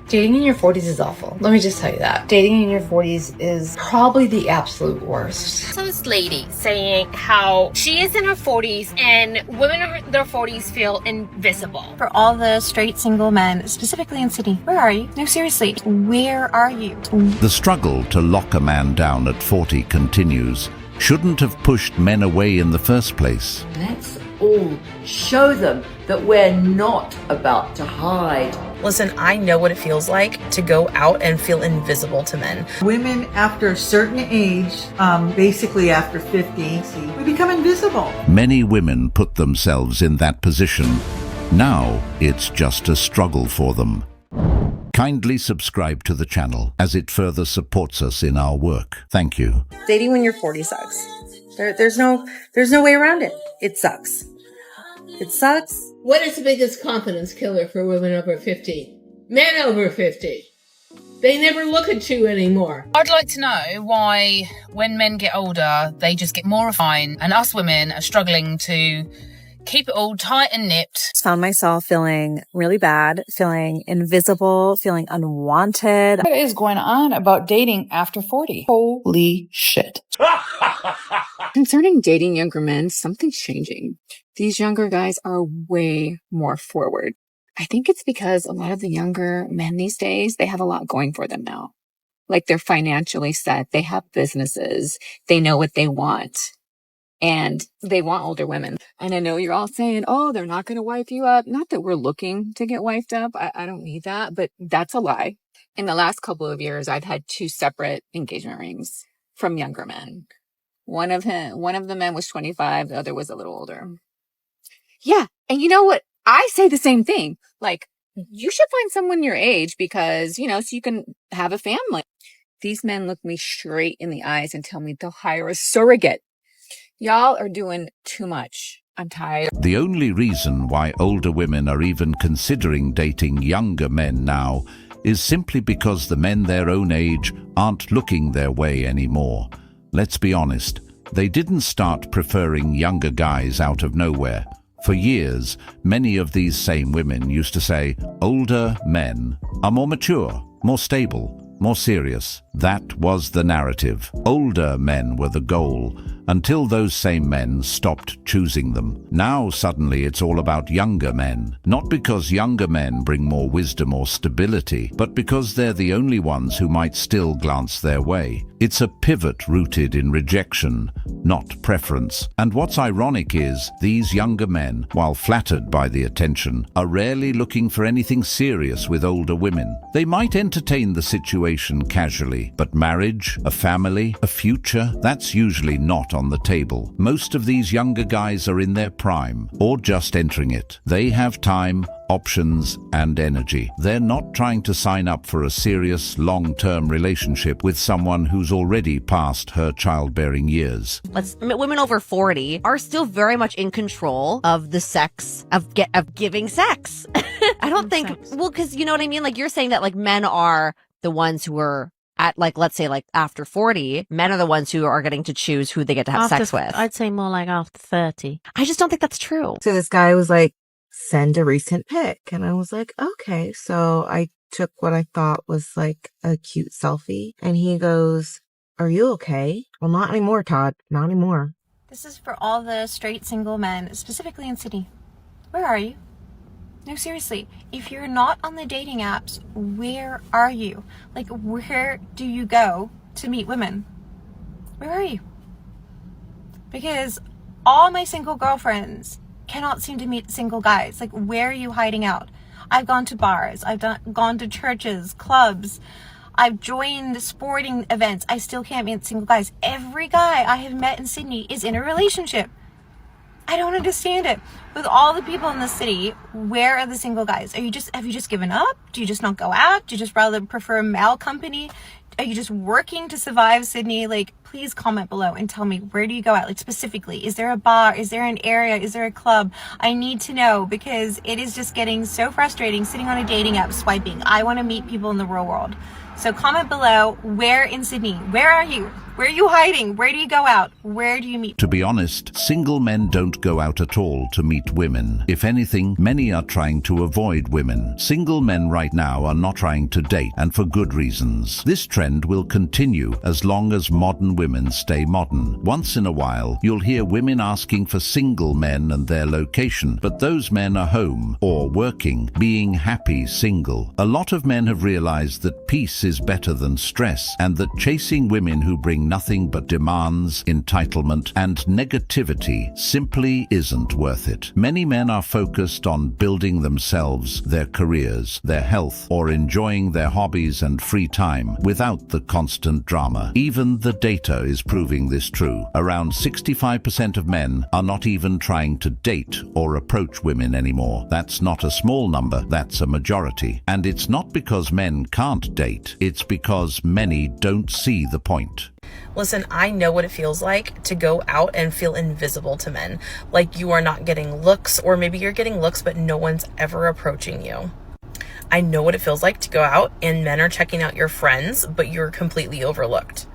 Dating in your 40s is awful. Let me just tell you that. Dating in your 40s is probably the absolute worst. So this lady saying how she is in her 40s and women in their 40s feel invisible. For all the straight single men, specifically in Sydney, where are you? No, seriously, where are you? The struggle to lock a man down at 40 continues. Shouldn't have pushed men away in the first place. Let's all show them that we're not about to hide. Listen, I know what it feels like to go out and feel invisible to men. Women after a certain age, basically after 50, we become invisible. Many women put themselves in that position. Now it's just a struggle for them. Kindly subscribe to the channel as it further supports us in our work. Thank you. Dating when you're 40 sucks. There's no way around it. It sucks. It sucks. What is the biggest confidence killer for women over 50? Men over 50. They never look at you anymore. I'd like to know why when men get older, they just get more refined and us women are struggling to keep it all tight and nipped. Found myself feeling really bad, feeling invisible, feeling unwanted. What is going on about dating after 40? Holy shit. Concerning dating younger men, something's changing. These younger guys are way more forward. I think it's because a lot of the younger men these days, they have a lot going for them now. Like they're financially set, they have businesses, they know what they want, and they want older women. And I know you're all saying, oh, they're not going to wife you up. Not that we're looking to get wifed up. I don't need that, but that's a lie. In the last couple of years, I've had 2 separate engagement rings from younger men. One of the men was 25, the other was a little older. Yeah. And you know what? I say the same thing. Like, you should find someone your age because, so you can have a family. These men look me straight in the eyes and tell me they'll hire a surrogate. Y'all are doing too much. I'm tired. The only reason why older women are even considering dating younger men now is simply because the men their own age aren't looking their way anymore. Let's be honest, they didn't start preferring younger guys out of nowhere. For years, many of these same women used to say, older men are more mature, more stable, more serious. That was the narrative. Older men were the goal, until those same men stopped choosing them. Now suddenly it's all about younger men, not because younger men bring more wisdom or stability, but because they're the only ones who might still glance their way. It's a pivot rooted in rejection, not preference. And what's ironic is, these younger men, while flattered by the attention, are rarely looking for anything serious with older women. They might entertain the situation casually, but marriage, a family, a future, that's usually not on the table. Most of these younger guys are in their prime, or just entering it. They have time, options, and energy. They're not trying to sign up for a serious, long-term relationship with someone who's already past her childbearing years. Women over 40 are still very much in control of the sex, of giving sex. I don't think, well, because you know what I mean? Like you're saying that like men are the ones who are at like, let's say like after 40, men are the ones who are getting to choose who they get to have sex with. I'd say more like after 30. I just don't think that's true. So this guy was like, send a recent pic. And I was like, okay. So I took what I thought was like a cute selfie. And he goes, are you okay? Well, not anymore, Todd. Not anymore. This is for all the straight single men, specifically in Sydney. Where are you? No, seriously, if you're not on the dating apps, where are you? Like, where do you go to meet women? Where are you? Because all my single girlfriends cannot seem to meet single guys. Like, where are you hiding out? I've gone to bars. I've gone to churches, clubs. I've joined sporting events. I still can't meet single guys. Every guy I have met in Sydney is in a relationship. I don't understand it. With all the people in the city, where are the single guys? Have you just given up? Do you just not go out? Do you just rather prefer male company? Are you just working to survive, Sydney? Like, please comment below and tell me, where do you go out? Like, specifically, is there a bar? Is there an area? Is there a club? I need to know, because it is just getting so frustrating sitting on a dating app swiping. I want to meet people in the real world. So comment below, where in Sydney? Where are you? Where are you hiding? Where do you go out? Where do you meet? To be honest, single men don't go out at all to meet women. If anything, many are trying to avoid women. Single men right now are not trying to date, and for good reasons. This trend will continue as long as modern women stay modern. Once in a while, you'll hear women asking for single men and their location, but those men are home or working, being happy single. A lot of men have realized that peace is better than stress, and that chasing women who bring nothing but demands, entitlement, and negativity simply isn't worth it. Many men are focused on building themselves, their careers, their health, or enjoying their hobbies and free time without the constant drama. Even the data is proving this true. Around 65% of men are not even trying to date or approach women anymore. That's not a small number, that's a majority. And it's not because men can't date, it's because many don't see the point. Listen, I know what it feels like to go out and feel invisible to men. Like you are not getting looks, or maybe you're getting looks, but no one's ever approaching you. I know what it feels like to go out and men are checking out your friends, but you're completely overlooked.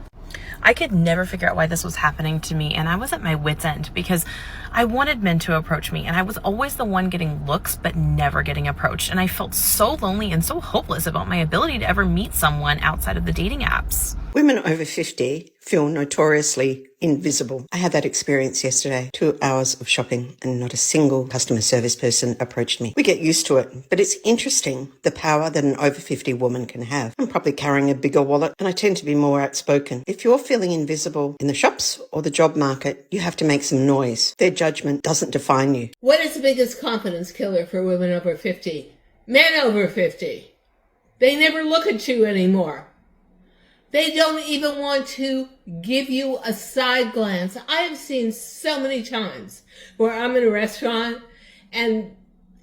I could never figure out why this was happening to me, and I was at my wit's end because I wanted men to approach me, and I was always the one getting looks but never getting approached, and I felt so lonely and so hopeless about my ability to ever meet someone outside of the dating apps. Women over 50 feel notoriously invisible. I had that experience yesterday. 2 hours of shopping and not a single customer service person approached me. We get used to it, but it's interesting the power that an over 50 woman can have. I'm probably carrying a bigger wallet and I tend to be more outspoken. If you're feeling invisible in the shops or the job market, you have to make some noise. Their judgment doesn't define you. What is the biggest confidence killer for women over 50? Men over 50. They never look at you anymore. They don't even want to give you a side glance. I have seen so many times where I'm in a restaurant and,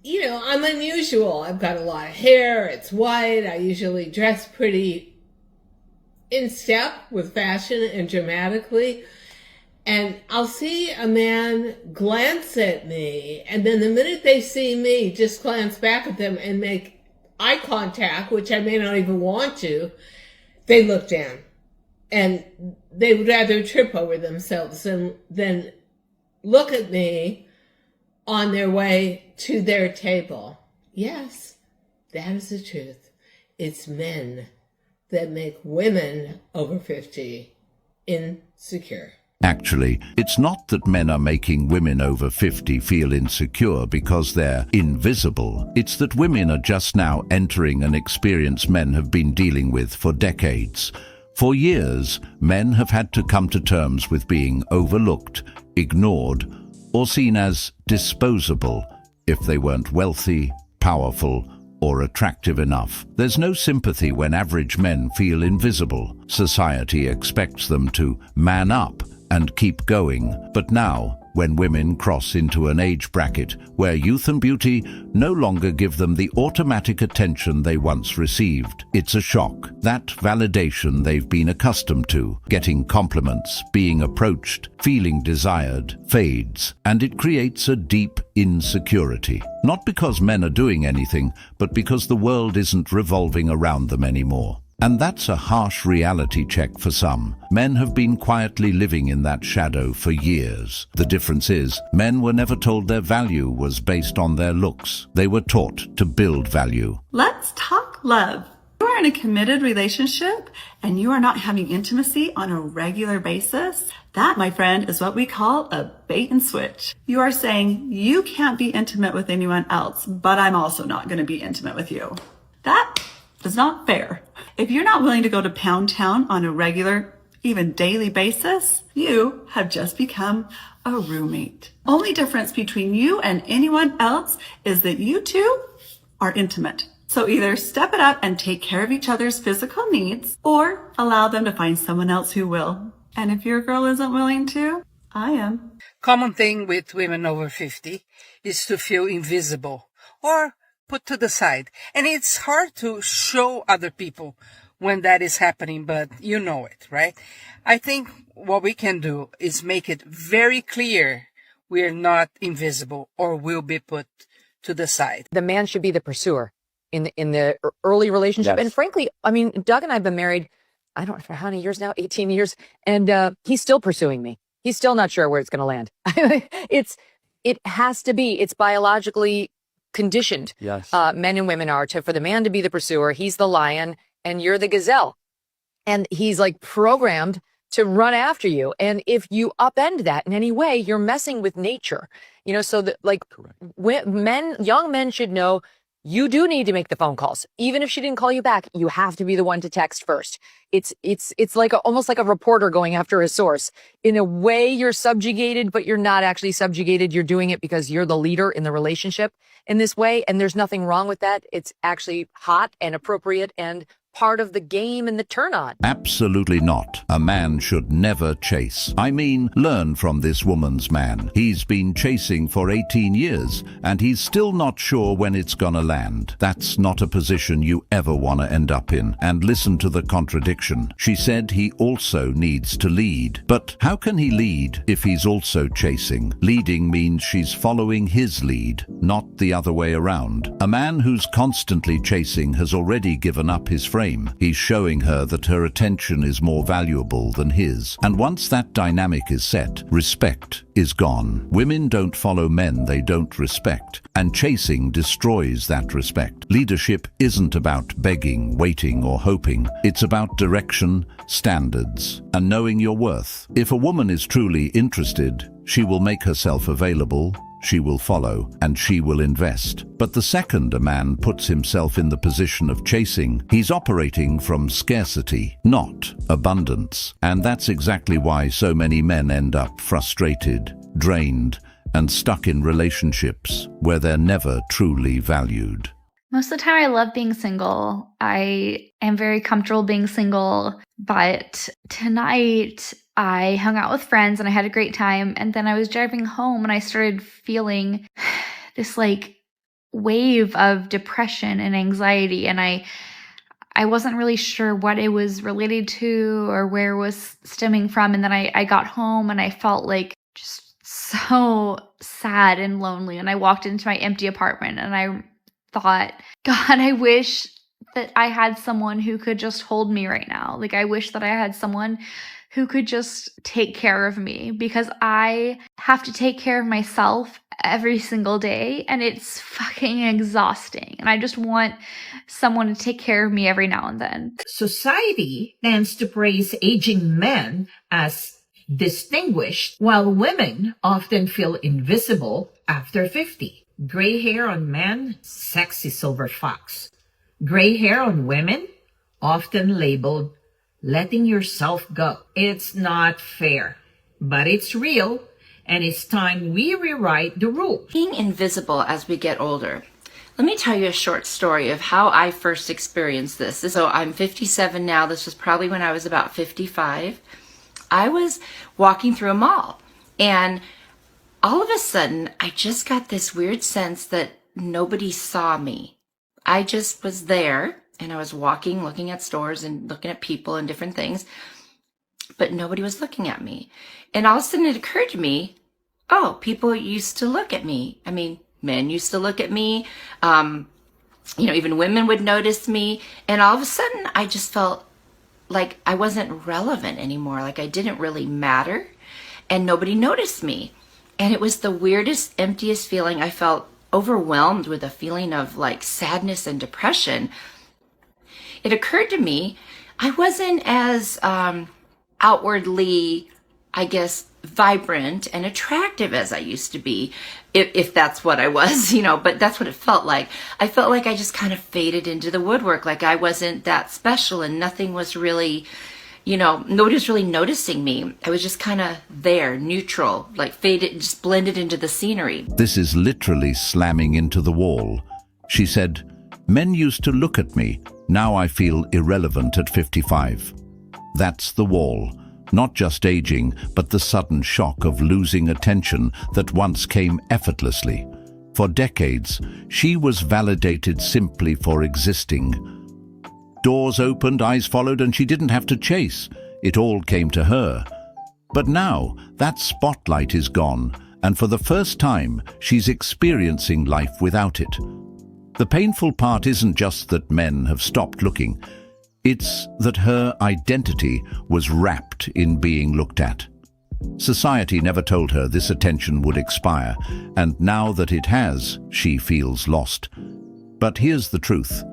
you know, I'm unusual. I've got a lot of hair. It's white. I usually dress pretty in step with fashion and dramatically. And I'll see a man glance at me, and then the minute they see me, just glance back at them and make eye contact, which I may not even want to. They look down, and they would rather trip over themselves than look at me on their way to their table. Yes, that is the truth. It's men that make women over 50 insecure. Actually, it's not that men are making women over 50 feel insecure because they're invisible. It's that women are just now entering an experience men have been dealing with for decades. For years, men have had to come to terms with being overlooked, ignored, or seen as disposable if they weren't wealthy, powerful, or attractive enough. There's no sympathy when average men feel invisible. Society expects them to man up and keep going. But now, when women cross into an age bracket where youth and beauty no longer give them the automatic attention they once received, it's a shock. That validation they've been accustomed to, getting compliments, being approached, feeling desired, fades, and it creates a deep insecurity. Not because men are doing anything, but because the world isn't revolving around them anymore. And that's a harsh reality check for some. Men have been quietly living in that shadow for years. The difference is, men were never told their value was based on their looks. They were taught to build value. Let's talk love. You are in a committed relationship and you are not having intimacy on a regular basis. That, my friend, is what we call a bait and switch. You are saying you can't be intimate with anyone else, but I'm also not going to be intimate with you. That is not fair. If you're not willing to go to Pound Town on a regular, even daily basis, you have just become a roommate. Only difference between you and anyone else is that you two are intimate. So either step it up and take care of each other's physical needs, or allow them to find someone else who will. And if your girl isn't willing to, I am. Common thing with women over 50 is to feel invisible or put to the side. And it's hard to show other people when that is happening, but you know it, right? I think what we can do is make it very clear we're not invisible or will be put to the side. The man should be the pursuer in the early relationship. Yes. And frankly, I mean, Doug and I have been married, I don't know for how many years now, 18 years. And he's still pursuing me. He's still not sure where it's going to land. It has to be. It's biologically conditioned. Yes. Men and women are for the man to be the pursuer. He's the lion and you're the gazelle. And he's like programmed to run after you. And if you upend that in any way, you're messing with nature. You know, so that like young men should know you do need to make the phone calls. Even if she didn't call you back, you have to be the one to text first. It's like almost like a reporter going after a source. In a way, you're subjugated, but you're not actually subjugated. You're doing it because you're the leader in the relationship in this way. And there's nothing wrong with that. It's actually hot and appropriate and part of the game and the turn on. Absolutely not. A man should never chase. I mean, learn from this woman's man. He's been chasing for 18 years and he's still not sure when it's gonna land. That's not a position you ever want to end up in. And listen to the contradiction. She said he also needs to lead. But how can he lead if he's also chasing? Leading means she's following his lead, not the other way around. A man who's constantly chasing has already given up his frame. He's showing her that her attention is more valuable than his. And once that dynamic is set, respect is gone. Women don't follow men they don't respect, and chasing destroys that respect. Leadership isn't about begging, waiting, or hoping. It's about direction, standards, and knowing your worth. If a woman is truly interested, she will make herself available, she will follow, and she will invest. But the second a man puts himself in the position of chasing, he's operating from scarcity, not abundance. And that's exactly why so many men end up frustrated, drained, and stuck in relationships where they're never truly valued. Most of the time I love being single. I am very comfortable being single, but tonight I hung out with friends and I had a great time. And then I was driving home and I started feeling this like wave of depression and anxiety. And I wasn't really sure what it was related to or where it was stemming from. And then I got home and I felt like just so sad and lonely. And I walked into my empty apartment and I thought, God, I wish that I had someone who could just hold me right now. Like, I wish that I had someone who could just take care of me, because I have to take care of myself every single day and it's fucking exhausting. And I just want someone to take care of me every now and then. Society tends to praise aging men as distinguished, while women often feel invisible after 50. Gray hair on men, sexy silver fox. Gray hair on women, often labeled letting yourself go. It's not fair, but it's real, and it's time we rewrite the rules. Being invisible as we get older. Let me tell you a short story of how I first experienced this. So I'm 57 now. This was probably when I was about 55. I was walking through a mall, and all of a sudden, I just got this weird sense that nobody saw me. I just was there, and I was walking, looking at stores and looking at people and different things, but nobody was looking at me. And all of a sudden it occurred to me, oh, people used to look at me. I mean, men used to look at me. Even women would notice me. And all of a sudden I just felt like I wasn't relevant anymore. Like I didn't really matter and nobody noticed me. And it was the weirdest, emptiest feeling. I felt overwhelmed with a feeling of like sadness and depression. It occurred to me I wasn't as outwardly, I guess, vibrant and attractive as I used to be, if that's what I was, but that's what it felt like. I felt like I just kind of faded into the woodwork, like I wasn't that special and nothing was really, nobody was really noticing me. I was just kind of there, neutral, like faded, just blended into the scenery. This is literally slamming into the wall. She said, "Men used to look at me. Now I feel irrelevant at 55. That's the wall. Not just aging, but the sudden shock of losing attention that once came effortlessly. For decades, she was validated simply for existing. Doors opened, eyes followed, and she didn't have to chase. It all came to her. But now, that spotlight is gone, and for the first time, she's experiencing life without it. The painful part isn't just that men have stopped looking. It's that her identity was wrapped in being looked at. Society never told her this attention would expire, and now that it has, she feels lost. But here's the truth.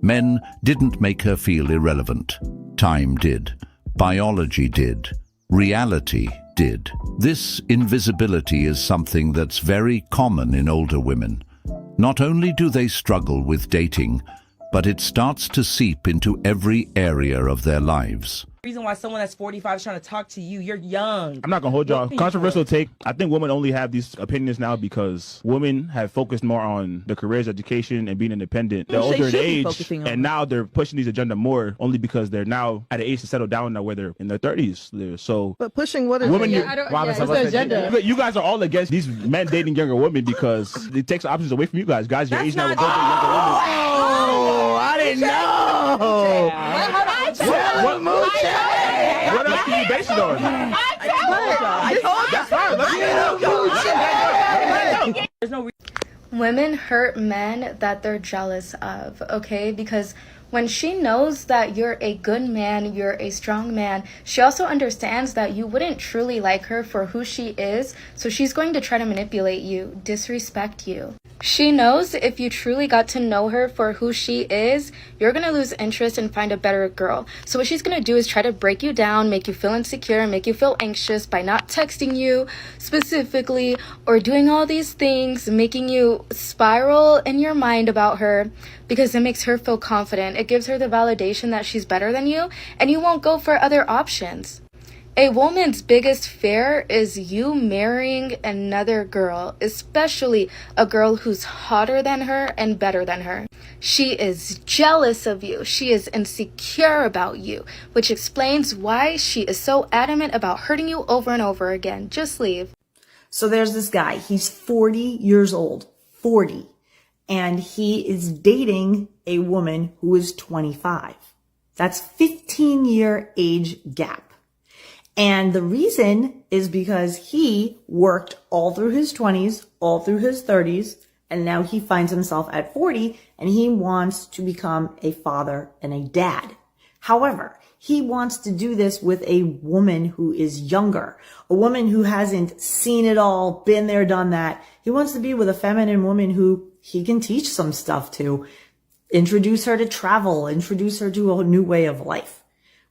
Men didn't make her feel irrelevant. Time did. Biology did. Reality did. This invisibility is something that's very common in older women. Not only do they struggle with dating, but it starts to seep into every area of their lives. Reason why someone that's 45 is trying to talk to you, you're young. I'm not gonna hold y'all. Controversial take. I think women only have these opinions now because women have focused more on their careers, education, and being independent. They're older in age, and now they're pushing these agenda more only because they're now at an age to settle down now, where they're in their 30s. So, but pushing what is women? what's the agenda? You guys are all against these men dating younger women because it takes options away from you guys. Guys your age now will go date younger women. Oh, I didn't know. What else can you base it on? Women hurt men that they're jealous of, okay? Because when she knows that you're a good man, you're a strong man, she also understands that you wouldn't truly like her for who she is, so she's going to try to manipulate you, disrespect you. She knows if you truly got to know her for who she is, you're going to lose interest and find a better girl. So what she's going to do is try to break you down, make you feel insecure, make you feel anxious by not texting you specifically or doing all these things, making you spiral in your mind about her because it makes her feel confident. It gives her the validation that she's better than you and you won't go for other options. A woman's biggest fear is you marrying another girl, especially a girl who's hotter than her and better than her. She is jealous of you. She is insecure about you, which explains why she is so adamant about hurting you over and over again. Just leave. So there's this guy. He's 40 years old. 40. And he is dating a woman who is 25. That's 15-year age gap. And the reason is because he worked all through his 20s, all through his 30s, and now he finds himself at 40 and he wants to become a father and a dad. However, he wants to do this with a woman who is younger, a woman who hasn't seen it all, been there, done that. He wants to be with a feminine woman who he can teach some stuff to, introduce her to travel, introduce her to a new way of life.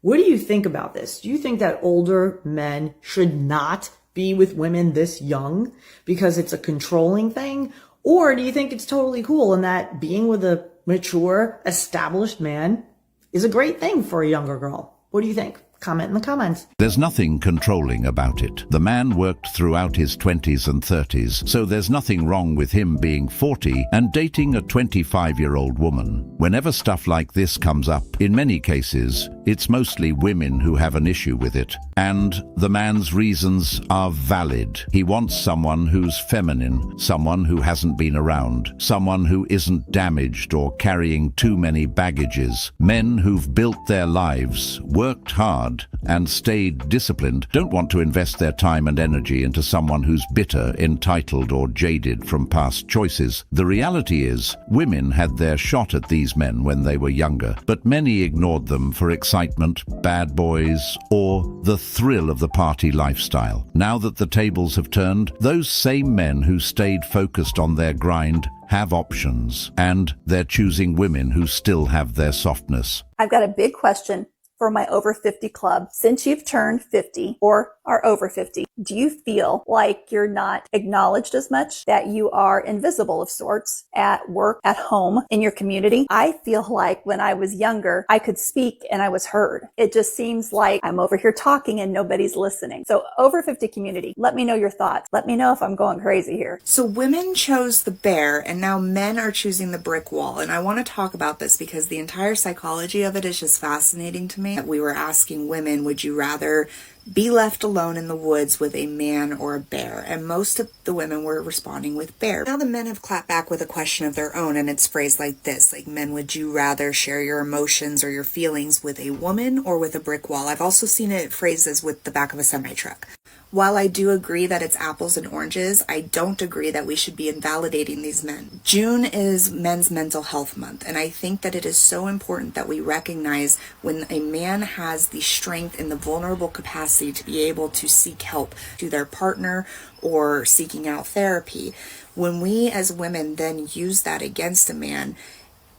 What do you think about this? Do you think that older men should not be with women this young because it's a controlling thing? Or do you think it's totally cool and that being with a mature, established man is a great thing for a younger girl? What do you think? Comment in the comments. There's nothing controlling about it. The man worked throughout his 20s and 30s, so there's nothing wrong with him being 40 and dating a 25-year-old woman. Whenever stuff like this comes up, in many cases, it's mostly women who have an issue with it. And the man's reasons are valid. He wants someone who's feminine, someone who hasn't been around, someone who isn't damaged or carrying too many baggages. Men who've built their lives, worked hard, and stayed disciplined don't want to invest their time and energy into someone who's bitter, entitled, or jaded from past choices. The reality is, women had their shot at these men when they were younger, but many ignored them for excitement, bad boys, or the thrill of the party lifestyle. Now that the tables have turned, those same men who stayed focused on their grind have options, and they're choosing women who still have their softness. I've got a big question for my over 50 club. Since you've turned 50 or are over 50, do you feel like you're not acknowledged as much, that you are invisible of sorts at work, at home, in your community? I feel like when I was younger, I could speak and I was heard. It just seems like I'm over here talking and nobody's listening. So over 50 community, let me know your thoughts. Let me know if I'm going crazy here. So women chose the bear and now men are choosing the brick wall. And I want to talk about this because the entire psychology of it is just fascinating to me. me. We were asking women, would you rather be left alone in the woods with a man or a bear? And most of the women were responding with bear. Now the men have clapped back with a question of their own, and it's phrased like this, like, men, would you rather share your emotions or your feelings with a woman or with a brick wall? I've also seen it phrased as with the back of a semi-truck. While I do agree that it's apples and oranges, I don't agree that we should be invalidating these men. June is Men's Mental Health Month, and I think that it is so important that we recognize when a man has the strength and the vulnerable capacity to be able to seek help to their partner or seeking out therapy. When we as women then use that against a man,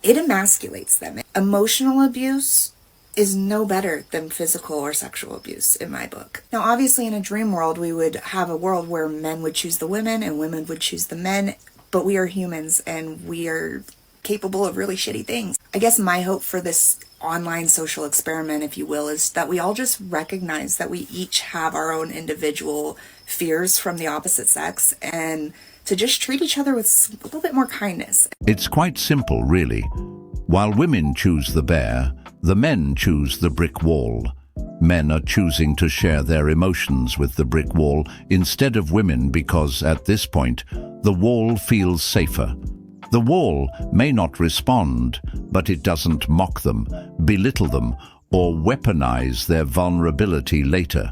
it emasculates them. Emotional abuse is no better than physical or sexual abuse in my book. Now, obviously in a dream world, we would have a world where men would choose the women and women would choose the men, but we are humans and we are capable of really shitty things. I guess my hope for this online social experiment, if you will, is that we all just recognize that we each have our own individual fears from the opposite sex and to just treat each other with a little bit more kindness. It's quite simple, really. While women choose the bear, the men choose the brick wall. Men are choosing to share their emotions with the brick wall instead of women because, at this point, the wall feels safer. The wall may not respond, but it doesn't mock them, belittle them, or weaponize their vulnerability later.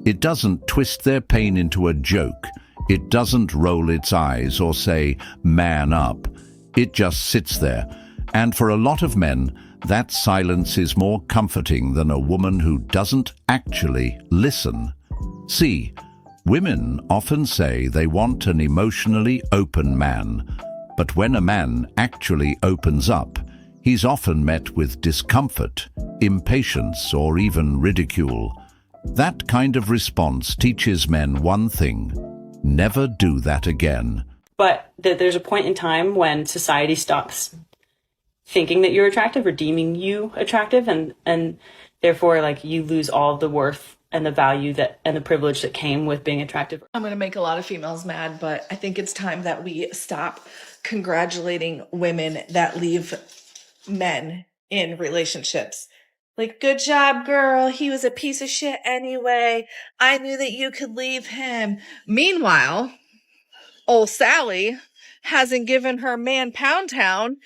It doesn't twist their pain into a joke. It doesn't roll its eyes or say, "Man up." It just sits there. And for a lot of men, that silence is more comforting than a woman who doesn't actually listen. See, women often say they want an emotionally open man, but when a man actually opens up, he's often met with discomfort, impatience, or even ridicule. That kind of response teaches men one thing: never do that again. But there's a point in time when society stops thinking that you're attractive or deeming you attractive, and therefore, like, you lose all the worth and the value that and the privilege that came with being attractive. I'm going to make a lot of females mad, but I think it's time that we stop congratulating women that leave men in relationships. Like, good job, girl. He was a piece of shit anyway. I knew that you could leave him. Meanwhile, old Sally hasn't given her man Pound Town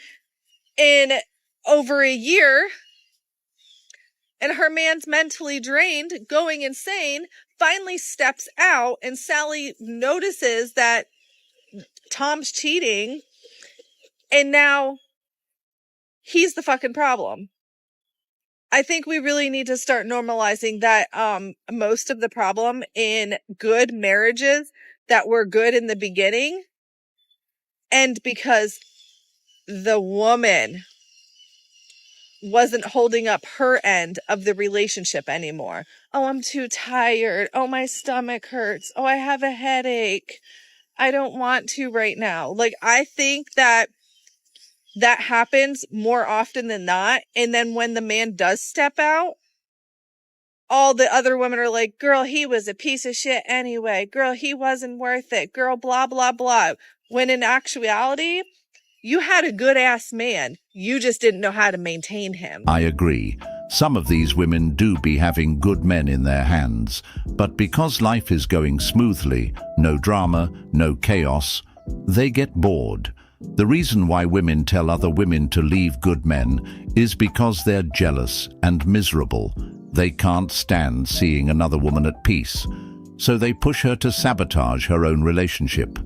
in over a year, and her man's mentally drained, going insane, finally steps out, and Sally notices that Tom's cheating, and now he's the fucking problem. I think we really need to start normalizing that most of the problem in good marriages that were good in the beginning, and because the woman wasn't holding up her end of the relationship anymore. Oh, I'm too tired. Oh, my stomach hurts. Oh, I have a headache. I don't want to right now. Like, I think that happens more often than not. And then when the man does step out, all the other women are like, girl, he was a piece of shit anyway. Girl, he wasn't worth it. Girl, blah, blah, blah. When in actuality, you had a good ass man. You just didn't know how to maintain him. I agree. Some of these women do be having good men in their hands, but because life is going smoothly, no drama, no chaos, they get bored. The reason why women tell other women to leave good men is because they're jealous and miserable. They can't stand seeing another woman at peace, so they push her to sabotage her own relationship.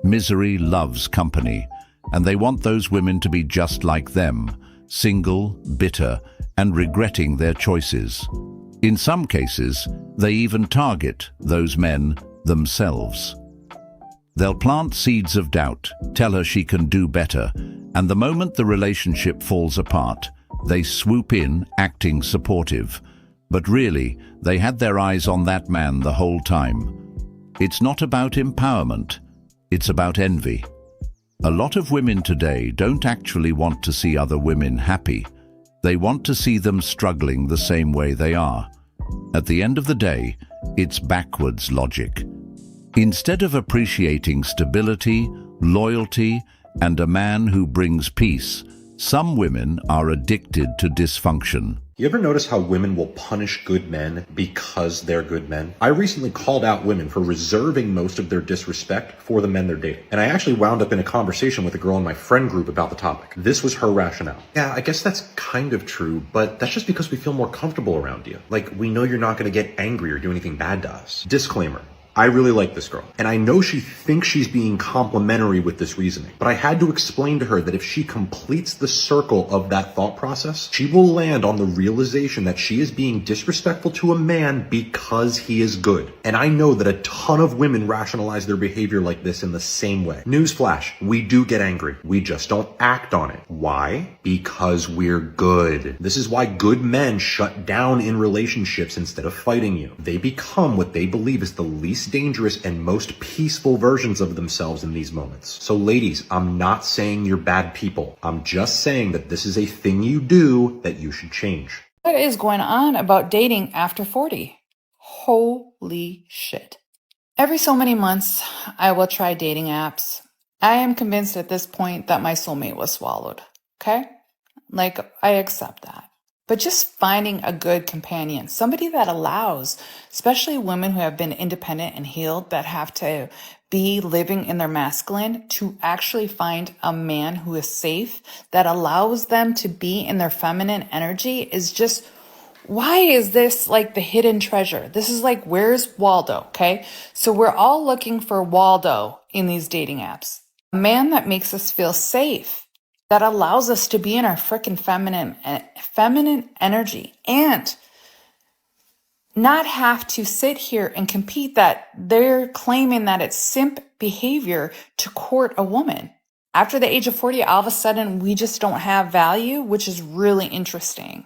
Misery loves company, and they want those women to be just like them, single, bitter, and regretting their choices. In some cases, they even target those men themselves. They'll plant seeds of doubt, tell her she can do better, and the moment the relationship falls apart, they swoop in, acting supportive. But really, they had their eyes on that man the whole time. It's not about empowerment, it's about envy. A lot of women today don't actually want to see other women happy. They want to see them struggling the same way they are. At the end of the day, it's backwards logic. Instead of appreciating stability, loyalty, and a man who brings peace, some women are addicted to dysfunction. You ever notice how women will punish good men because they're good men? I recently called out women for reserving most of their disrespect for the men they're dating. And I actually wound up in a conversation with a girl in my friend group about the topic. This was her rationale. Yeah, I guess that's kind of true, but that's just because we feel more comfortable around you. Like, we know you're not going to get angry or do anything bad to us. Disclaimer. I really like this girl, and I know she thinks she's being complimentary with this reasoning, but I had to explain to her that if she completes the circle of that thought process, she will land on the realization that she is being disrespectful to a man because he is good. And I know that a ton of women rationalize their behavior like this in the same way. Newsflash, we do get angry. We just don't act on it. Why? Because we're good. This is why good men shut down in relationships instead of fighting you. They become what they believe is the least dangerous and most peaceful versions of themselves in these moments. So ladies, I'm not saying you're bad people. I'm just saying that this is a thing you do that you should change. What is going on about dating after 40? Holy shit. Every so many months, I will try dating apps. I am convinced at this point that my soulmate was swallowed. Okay? Like, I accept that. But just finding a good companion, somebody that allows, especially women who have been independent and healed, that have to be living in their masculine, to actually find a man who is safe, that allows them to be in their feminine energy is just, why is this like the hidden treasure? This is like, where's Waldo? Okay. So we're all looking for Waldo in these dating apps. A man that makes us feel safe, that allows us to be in our freaking feminine energy and not have to sit here and compete that they're claiming that it's simp behavior to court a woman. After the age of 40, all of a sudden we just don't have value, which is really interesting,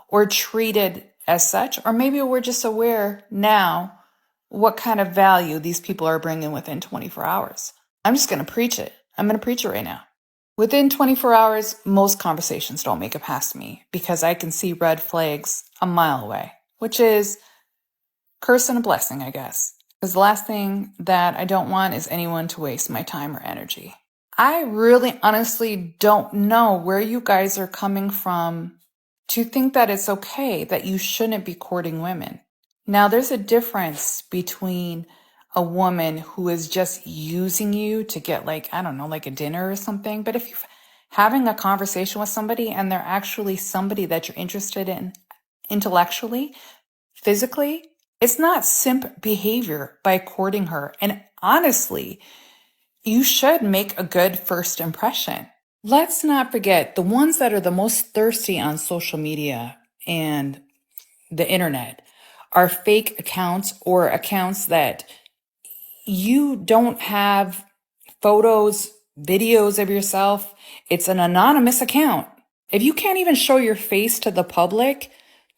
or treated as such, or maybe we're just aware now what kind of value these people are bringing within 24 hours. I'm just going to preach it. I'm going to preach it right now. Within 24 hours, most conversations don't make it past me because I can see red flags a mile away, which is curse and a blessing, I guess. Because the last thing that I don't want is anyone to waste my time or energy. I really honestly don't know where you guys are coming from to think that it's okay, that you shouldn't be courting women. Now, there's a difference between a woman who is just using you to get like, I don't know, like a dinner or something. But if you're having a conversation with somebody and they're actually somebody that you're interested in intellectually, physically, it's not simp behavior by courting her. And honestly, you should make a good first impression. Let's not forget the ones that are the most thirsty on social media and the internet are fake accounts or accounts that you don't have photos, videos of yourself. It's an anonymous account. If you can't even show your face to the public,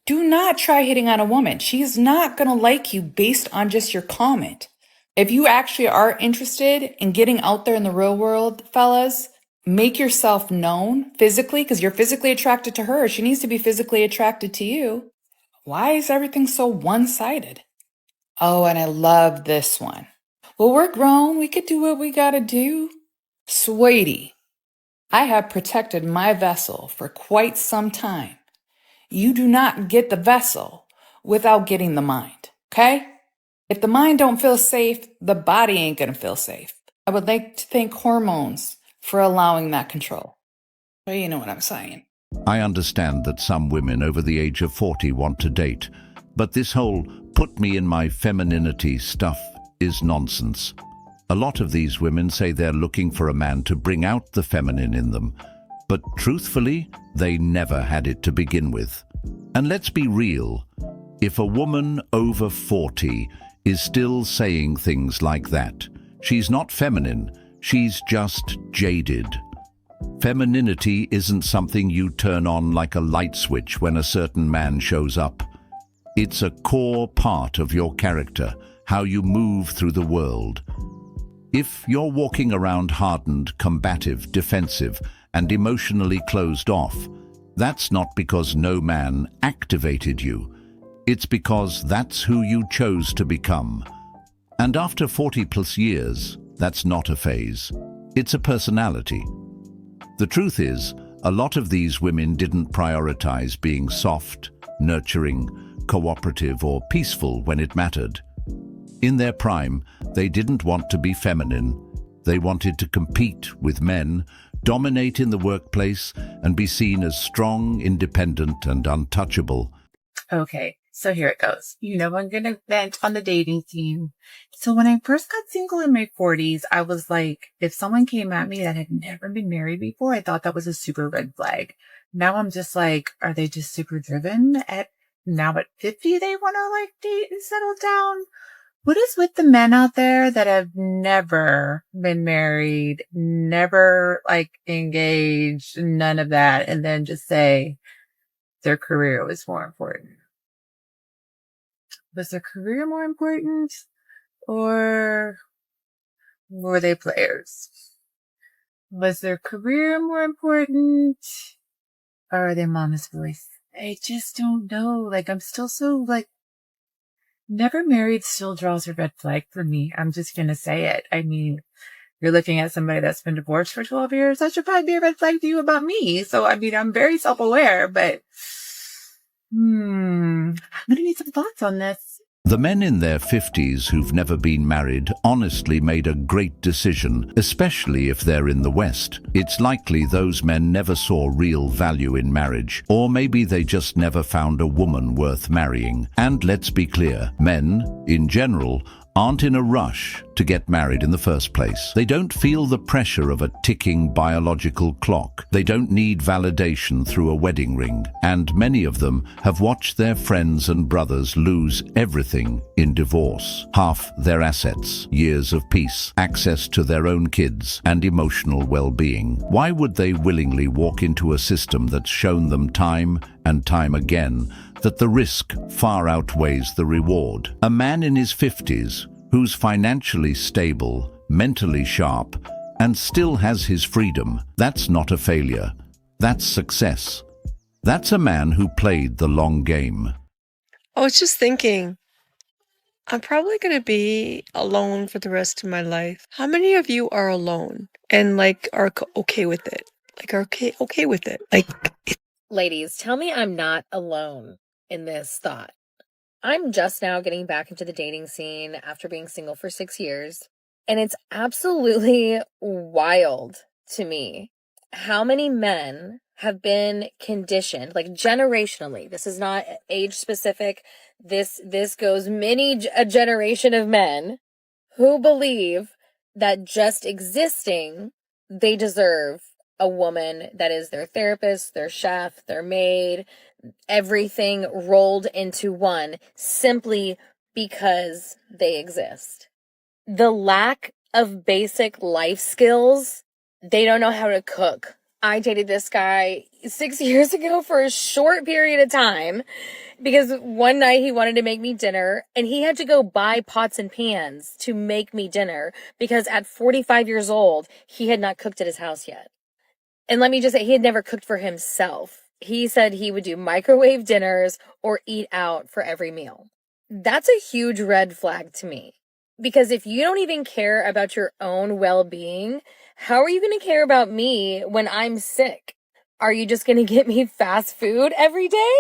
do not try hitting on a woman. She's not going to like you based on just your comment. If you actually are interested in getting out there in the real world, fellas, make yourself known physically because you're physically attracted to her. She needs to be physically attracted to you. Why is everything so one-sided? Oh, and I love this one. Well, we're grown. We could do what we gotta do. Sweetie, I have protected my vessel for quite some time. You do not get the vessel without getting the mind, okay? If the mind don't feel safe, the body ain't gonna feel safe. I would like to thank hormones for allowing that control. Well, you know what I'm saying. I understand that some women over the age of 40 want to date, but this whole put me in my femininity stuff is nonsense. A lot of these women say they're looking for a man to bring out the feminine in them, but truthfully, they never had it to begin with. And let's be real, if a woman over 40 is still saying things like that, she's not feminine, she's just jaded. Femininity isn't something you turn on like a light switch when a certain man shows up. It's a core part of your character, how you move through the world. If you're walking around hardened, combative, defensive, and emotionally closed off, that's not because no man activated you. It's because that's who you chose to become. And after 40+ years, that's not a phase. It's a personality. The truth is, a lot of these women didn't prioritize being soft, nurturing, cooperative, or peaceful when it mattered. In their prime, they didn't want to be feminine. They wanted to compete with men, dominate in the workplace, and be seen as strong, independent, and untouchable. Okay, so here it goes. You know I'm going to vent on the dating scene. So when I first got single in my 40s, I was like, if someone came at me that had never been married before, I thought that was a super red flag. Now I'm just like, are they just super driven? Now at 50, they want to like date and settle down? What is with the men out there that have never been married, never like engaged, none of that, and then just say their career was more important? Was their career more important, or were they players? Was their career more important, or are they mama's boys? I just don't know. Like, I'm still so like, never married still draws a red flag for me. I'm just going to say it. I mean, you're looking at somebody that's been divorced for 12 years. That should probably be a red flag to you about me. So, I mean, I'm very self-aware, but I'm going to need some thoughts on this. The men in their 50s who've never been married honestly made a great decision, especially if they're in the West. It's likely those men never saw real value in marriage, or maybe they just never found a woman worth marrying. And let's be clear, men, in general, aren't in a rush to get married in the first place. They don't feel the pressure of a ticking biological clock. They don't need validation through a wedding ring. And many of them have watched their friends and brothers lose everything in divorce. Half their assets, years of peace, access to their own kids, and emotional well-being. Why would they willingly walk into a system that's shown them time and time again that the risk far outweighs the reward? A man in his 50s who's financially stable, mentally sharp, and still has his freedom, that's not a failure. That's success. That's a man who played the long game. I was just thinking, I'm probably going to be alone for the rest of my life. How many of you are alone and like are okay with it? Like are okay with it? Like, Ladies, tell me I'm not alone in this thought. I'm just now getting back into the dating scene after being single for 6 years, and it's absolutely wild to me how many men have been conditioned, like generationally. This is not age specific. This goes a generation of men who believe that just existing, they deserve a woman that is their therapist, their chef, their maid, everything rolled into one simply because they exist. The lack of basic life skills, they don't know how to cook. I dated this guy 6 years ago for a short period of time because one night he wanted to make me dinner and he had to go buy pots and pans to make me dinner because at 45 years old, he had not cooked at his house yet. And let me just say, he had never cooked for himself. He said he would do microwave dinners or eat out for every meal. That's a huge red flag to me. Because if you don't even care about your own well-being, how are you going to care about me when I'm sick? Are you just going to get me fast food every day?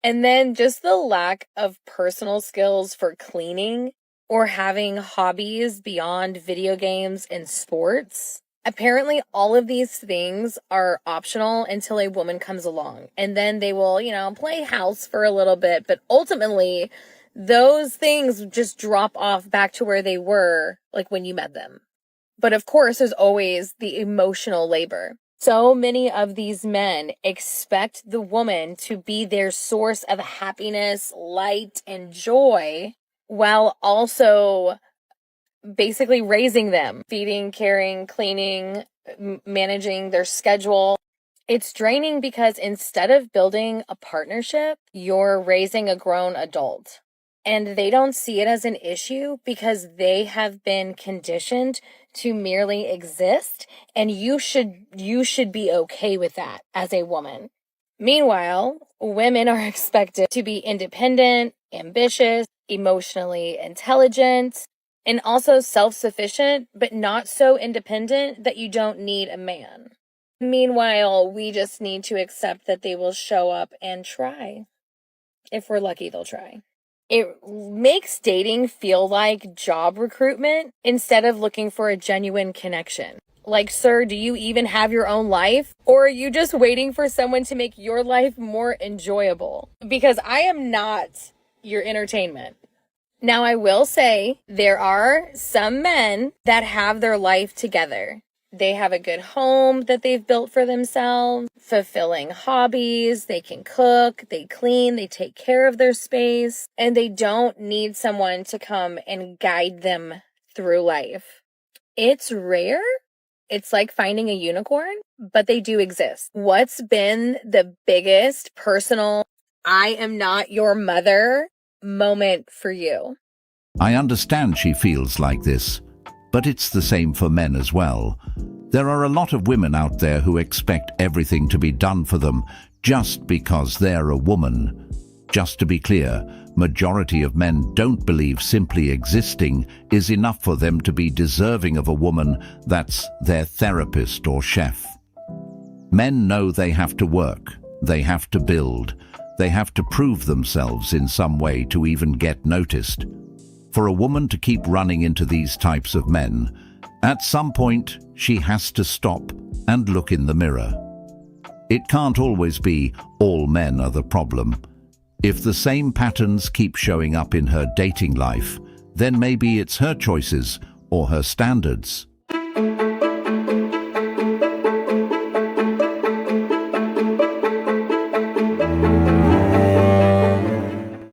And then just the lack of personal skills for cleaning or having hobbies beyond video games and sports. Apparently, all of these things are optional until a woman comes along. And then they will, play house for a little bit. But ultimately, those things just drop off back to where they were, like when you met them. But of course, there's always the emotional labor. So many of these men expect the woman to be their source of happiness, light, and joy, while also basically raising them, feeding, caring, cleaning, managing their schedule. It's draining because instead of building a partnership, you're raising a grown adult. And they don't see it as an issue because they have been conditioned to merely exist, and you should be okay with that as a woman. Meanwhile, women are expected to be independent, ambitious, emotionally intelligent, and also self-sufficient, but not so independent that you don't need a man. Meanwhile, we just need to accept that they will show up and try. If we're lucky, they'll try. It makes dating feel like job recruitment instead of looking for a genuine connection. Like, sir, do you even have your own life? Or are you just waiting for someone to make your life more enjoyable? Because I am not your entertainment. Now, I will say there are some men that have their life together. They have a good home that they've built for themselves, fulfilling hobbies, they can cook, they clean, they take care of their space, and they don't need someone to come and guide them through life. It's rare. It's like finding a unicorn, but they do exist. What's been the biggest personal, I am not your mother moment for you? I understand she feels like this, but it's the same for men as well. There are a lot of women out there who expect everything to be done for them just because they're a woman. Just to be clear, majority of men don't believe simply existing is enough for them to be deserving of a woman that's their therapist or chef. Men know they have to work, they have to build, they have to prove themselves in some way to even get noticed. For a woman to keep running into these types of men, at some point she has to stop and look in the mirror. It can't always be all men are the problem. If the same patterns keep showing up in her dating life, then maybe it's her choices or her standards.